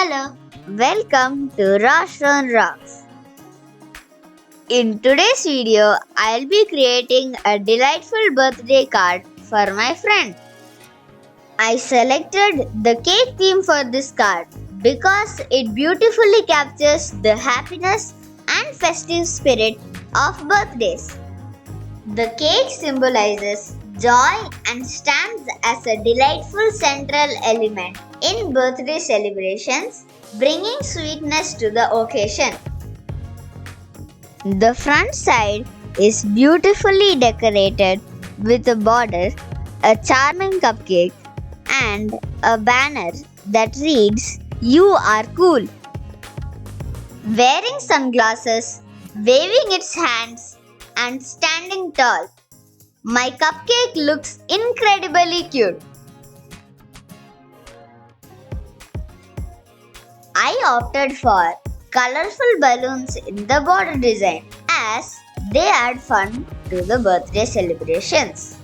Hello, welcome to RoshRon Rocks. In today's video, I'll be creating a delightful birthday card for my friend. I selected the cake theme for this card because it beautifully captures the happiness and festive spirit of birthdays. The cake symbolizes joy and stands as a delightful central element in birthday celebrations, bringing sweetness to the occasion. The front side is beautifully decorated with a border, a charming cupcake, and a banner that reads, "You are cool." Wearing sunglasses, waving its hands, and standing tall, my cupcake looks incredibly cute. I opted for colorful balloons in the border design as they add fun to the birthday celebrations.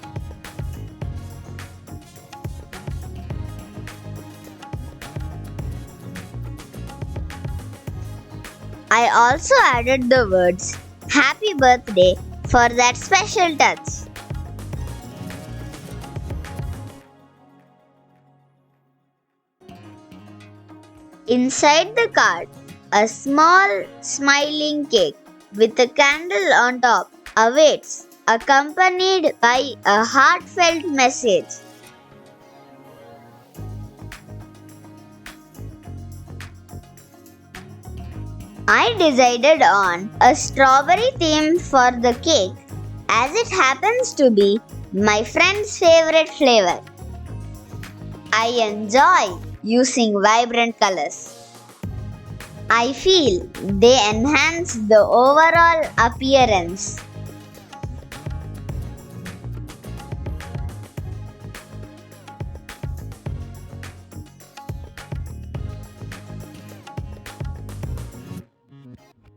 I also added the words "Happy Birthday" for that special touch. Inside the card, a small smiling cake with a candle on top awaits, accompanied by a heartfelt message. I decided on a strawberry theme for the cake as it happens to be my friend's favorite flavor. I enjoy using vibrant colors. I feel they enhance the overall appearance.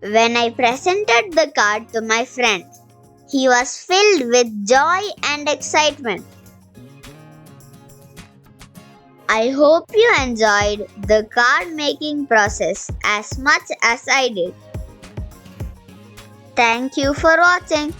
When I presented the card to my friend, he was filled with joy and excitement. I hope you enjoyed the card making process as much as I did. Thank you for watching.